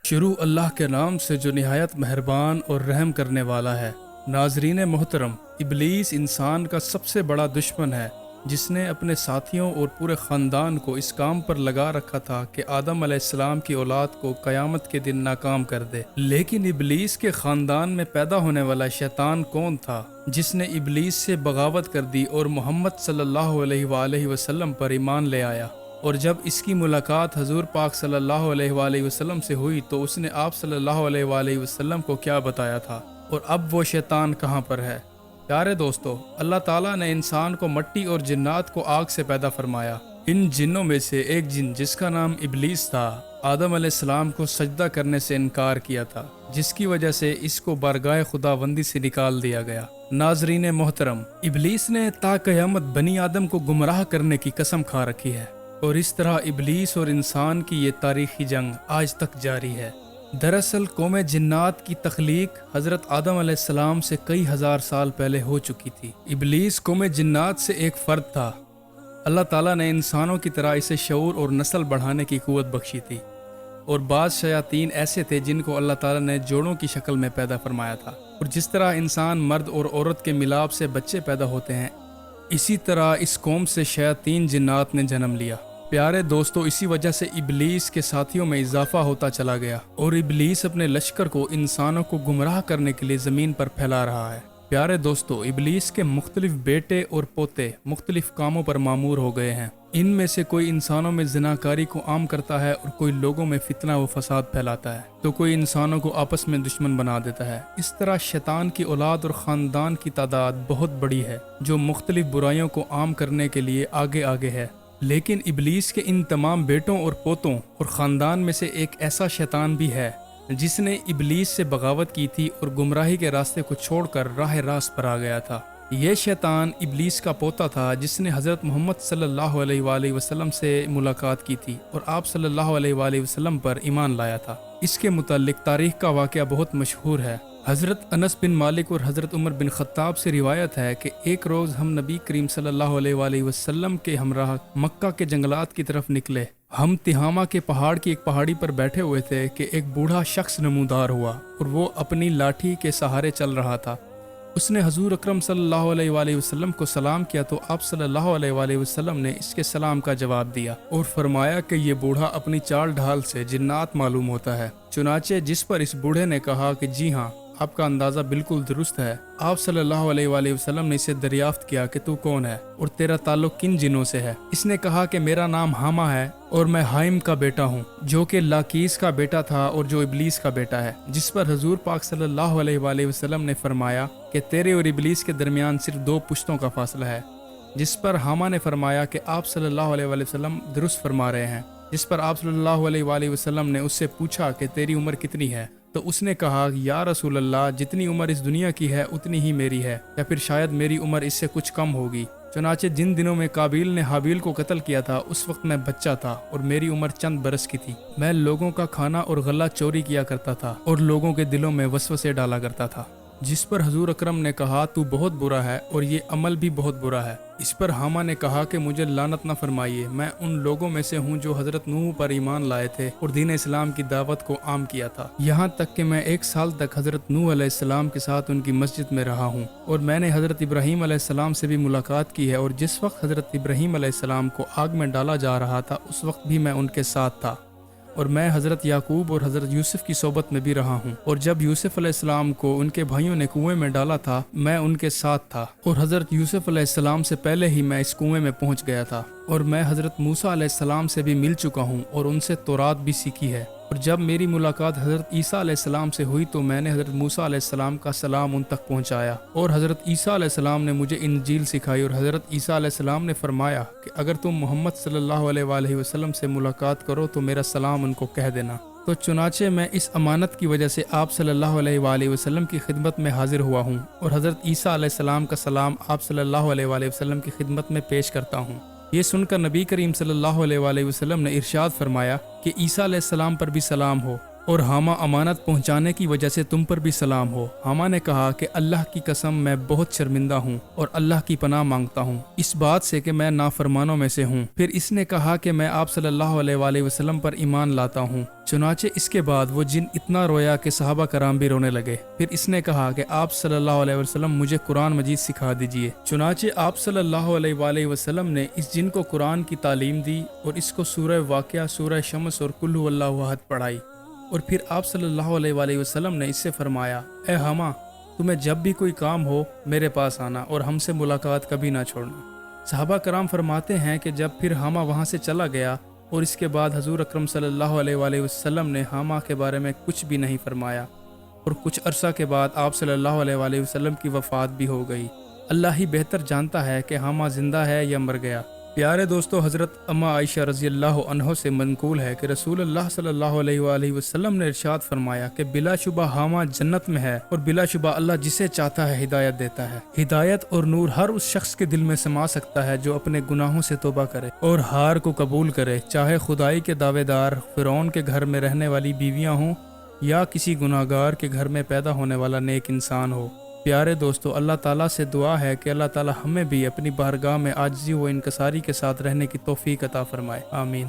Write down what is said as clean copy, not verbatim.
شروع اللہ کے نام سے جو نہایت مہربان اور رحم کرنے والا ہے۔ ناظرین محترم، ابلیس انسان کا سب سے بڑا دشمن ہے، جس نے اپنے ساتھیوں اور پورے خاندان کو اس کام پر لگا رکھا تھا کہ آدم علیہ السلام کی اولاد کو قیامت کے دن ناکام کر دے۔ لیکن ابلیس کے خاندان میں پیدا ہونے والا شیطان کون تھا جس نے ابلیس سے بغاوت کر دی اور محمد صلی اللہ علیہ وآلہ وسلم پر ایمان لے آیا؟ اور جب اس کی ملاقات حضور پاک صلی اللہ علیہ وآلہ وسلم سے ہوئی تو اس نے آپ صلی اللہ علیہ وآلہ وسلم کو کیا بتایا تھا، اور اب وہ شیطان کہاں پر ہے؟ پیارے دوستو، اللہ تعالیٰ نے انسان کو مٹی اور جنات کو آگ سے پیدا فرمایا۔ ان جنوں میں سے ایک جن جس کا نام ابلیس تھا، آدم علیہ السلام کو سجدہ کرنے سے انکار کیا تھا، جس کی وجہ سے اس کو بارگاہ خداوندی سے نکال دیا گیا۔ ناظرین محترم، ابلیس نے تا قیامت بنی آدم کو گمراہ کرنے کی قسم کھا رکھی ہے، اور اس طرح ابلیس اور انسان کی یہ تاریخی جنگ آج تک جاری ہے۔ دراصل قوم جنات کی تخلیق حضرت آدم علیہ السلام سے کئی ہزار سال پہلے ہو چکی تھی۔ ابلیس قوم جنات سے ایک فرد تھا۔ اللہ تعالیٰ نے انسانوں کی طرح اسے شعور اور نسل بڑھانے کی قوت بخشی تھی، اور بعض شیاطین ایسے تھے جن کو اللہ تعالیٰ نے جوڑوں کی شکل میں پیدا فرمایا تھا، اور جس طرح انسان مرد اور عورت کے ملاپ سے بچے پیدا ہوتے ہیں، اسی طرح اس قوم سے شیاطین جنات نے جنم لیا۔ پیارے دوستو، اسی وجہ سے ابلیس کے ساتھیوں میں اضافہ ہوتا چلا گیا، اور ابلیس اپنے لشکر کو انسانوں کو گمراہ کرنے کے لیے زمین پر پھیلا رہا ہے۔ پیارے دوستو، ابلیس کے مختلف بیٹے اور پوتے مختلف کاموں پر مامور ہو گئے ہیں۔ ان میں سے کوئی انسانوں میں زناکاری کو عام کرتا ہے، اور کوئی لوگوں میں فتنہ و فساد پھیلاتا ہے، تو کوئی انسانوں کو آپس میں دشمن بنا دیتا ہے۔ اس طرح شیطان کی اولاد اور خاندان کی تعداد بہت بڑی ہے، جو مختلف برائیوں کو عام کرنے کے لیے آگے آگے ہے۔ لیکن ابلیس کے ان تمام بیٹوں اور پوتوں اور خاندان میں سے ایک ایسا شیطان بھی ہے جس نے ابلیس سے بغاوت کی تھی اور گمراہی کے راستے کو چھوڑ کر راہ راست پر آ گیا تھا۔ یہ شیطان ابلیس کا پوتا تھا جس نے حضرت محمد صلی اللہ علیہ وآلہ وسلم سے ملاقات کی تھی اور آپ صلی اللہ علیہ وآلہ وسلم پر ایمان لایا تھا۔ اس کے متعلق تاریخ کا واقعہ بہت مشہور ہے۔ حضرت انس بن مالک اور حضرت عمر بن خطاب سے روایت ہے کہ ایک روز ہم نبی کریم صلی اللہ علیہ وآلہ وسلم کے ہمراہ مکہ کے جنگلات کی طرف نکلے۔ ہم تہامہ کے پہاڑ کی ایک پہاڑی پر بیٹھے ہوئے تھے کہ ایک بوڑھا شخص نمودار ہوا، اور وہ اپنی لاٹھی کے سہارے چل رہا تھا۔ اس نے حضور اکرم صلی اللہ علیہ وآلہ وسلم کو سلام کیا تو آپ صلی اللہ علیہ وآلہ وسلم نے اس کے سلام کا جواب دیا اور فرمایا کہ یہ بوڑھا اپنی چال ڈھال سے جنات معلوم ہوتا ہے۔ چنانچہ جس پر اس بوڑھے نے کہا کہ جی ہاں، آپ کا اندازہ بالکل درست ہے، آپ صلی اللہ علیہ وآلہ وسلم نے اسے دریافت کیا کہ تو کون ہے اور تیرا تعلق کن جنوں سے ہے؟ اس نے کہا کہ میرا نام حامہ ہے اور میں حائم کا بیٹا ہوں، جو کہ لاکیس کا بیٹا تھا اور جو ابلیس کا بیٹا ہے۔ جس پر حضور پاک صلی اللہ علیہ وآلہ وسلم نے فرمایا کہ تیرے اور ابلیس کے درمیان صرف 2 پشتوں کا فاصلہ ہے۔ جس پر حامہ نے فرمایا کہ آپ صلی اللہ علیہ وآلہ وسلم درست فرما رہے ہیں۔ جس پر آپ صلی اللہ علیہ وآلہ وسلم نے اس سے پوچھا کہ تیری عمر کتنی ہے؟ تو اس نے کہا یا رسول اللہ، جتنی عمر اس دنیا کی ہے اتنی ہی میری ہے، یا پھر شاید میری عمر اس سے کچھ کم ہوگی۔ چنانچہ جن دنوں میں قابیل نے حابیل کو قتل کیا تھا اس وقت میں بچہ تھا اور میری عمر چند برس کی تھی۔ میں لوگوں کا کھانا اور غلہ چوری کیا کرتا تھا اور لوگوں کے دلوں میں وسوسے ڈالا کرتا تھا۔ جس پر حضور اکرم نے کہا تو بہت برا ہے اور یہ عمل بھی بہت برا ہے۔ اس پر حامہ نے کہا کہ مجھے لعنت نہ فرمائیے، میں ان لوگوں میں سے ہوں جو حضرت نوح پر ایمان لائے تھے اور دین اسلام کی دعوت کو عام کیا تھا، یہاں تک کہ میں 1 سال تک حضرت نوح علیہ السلام کے ساتھ ان کی مسجد میں رہا ہوں، اور میں نے حضرت ابراہیم علیہ السلام سے بھی ملاقات کی ہے، اور جس وقت حضرت ابراہیم علیہ السلام کو آگ میں ڈالا جا رہا تھا اس وقت بھی میں ان کے ساتھ تھا، اور میں حضرت یعقوب اور حضرت یوسف کی صحبت میں بھی رہا ہوں، اور جب یوسف علیہ السلام کو ان کے بھائیوں نے کنویں میں ڈالا تھا میں ان کے ساتھ تھا، اور حضرت یوسف علیہ السلام سے پہلے ہی میں اس کنویں میں پہنچ گیا تھا، اور میں حضرت موسیٰ علیہ السلام سے بھی مل چکا ہوں اور ان سے تورات بھی سیکھی ہے، اور جب میری ملاقات حضرت عیسیٰ علیہ السلام سے ہوئی تو میں نے حضرت موسیٰ علیہ السلام کا سلام ان تک پہنچایا، اور حضرت عیسیٰ علیہ السلام نے مجھے انجیل سکھائی، اور حضرت عیسیٰ علیہ السلام نے فرمایا کہ اگر تم محمد صلی اللہ علیہ وآلہ وسلم سے ملاقات کرو تو میرا سلام ان کو کہہ دینا۔ تو چنانچہ میں اس امانت کی وجہ سے آپ صلی اللہ علیہ وآلہ وسلم کی خدمت میں حاضر ہوا ہوں، اور حضرت عیسیٰ علیہ السلام کا سلام آپ صلی اللہ علیہ وآلہ وسلم کی خدمت میں پیش کرتا ہوں۔ یہ سن کر نبی کریم صلی اللہ علیہ وآلہ وسلم نے ارشاد فرمایا کہ عیسیٰ علیہ السلام پر بھی سلام ہو، اور حامہ امانت پہنچانے کی وجہ سے تم پر بھی سلام ہو۔ حامہ نے کہا کہ اللہ کی قسم میں بہت شرمندہ ہوں اور اللہ کی پناہ مانگتا ہوں اس بات سے کہ میں نافرمانوں میں سے ہوں۔ پھر اس نے کہا کہ میں آپ صلی اللہ علیہ وآلہ وسلم پر ایمان لاتا ہوں۔ چنانچہ اس کے بعد وہ جن اتنا رویا کہ صحابہ کرام بھی رونے لگے۔ پھر اس نے کہا کہ آپ صلی اللہ علیہ وسلم مجھے قرآن مجید سکھا دیجئے۔ چنانچہ آپ صلی اللہ علیہ وآلہ وسلم نے اس جن کو قرآن کی تعلیم دی اور اس کو سورہ واقعہ، سورہ شمس اور قل هو اللہ احد پڑھائی۔ اور پھر آپ صلی اللہ علیہ وآلہ وسلم نے اس سے فرمایا، اے حامہ، تمہیں جب بھی کوئی کام ہو میرے پاس آنا اور ہم سے ملاقات کبھی نہ چھوڑنا۔ صحابہ کرام فرماتے ہیں کہ جب پھر حامہ وہاں سے چلا گیا اور اس کے بعد حضور اکرم صلی اللہ علیہ وآلہ وسلم نے حامہ کے بارے میں کچھ بھی نہیں فرمایا، اور کچھ عرصہ کے بعد آپ صلی اللہ علیہ وآلہ وسلم کی وفات بھی ہو گئی۔ اللہ ہی بہتر جانتا ہے کہ حامہ زندہ ہے یا مر گیا۔ پیارے دوستو، حضرت اما عائشہ رضی اللہ عنہ سے منقول ہے کہ رسول اللہ صلی اللہ علیہ وآلہ وسلم نے ارشاد فرمایا کہ بلا شبہ حامہ جنت میں ہے، اور بلا شبہ اللہ جسے چاہتا ہے ہدایت دیتا ہے۔ ہدایت اور نور ہر اس شخص کے دل میں سما سکتا ہے جو اپنے گناہوں سے توبہ کرے اور ہار کو قبول کرے، چاہے خدائی کے دعوے دار فرعون کے گھر میں رہنے والی بیویاں ہوں یا کسی گناہگار کے گھر میں پیدا ہونے والا نیک انسان ہو۔ پیارے دوستو، اللہ تعالیٰ سے دعا ہے کہ اللہ تعالیٰ ہمیں بھی اپنی بارگاہ میں عاجزی و انکساری کے ساتھ رہنے کی توفیق عطا فرمائے۔ آمین۔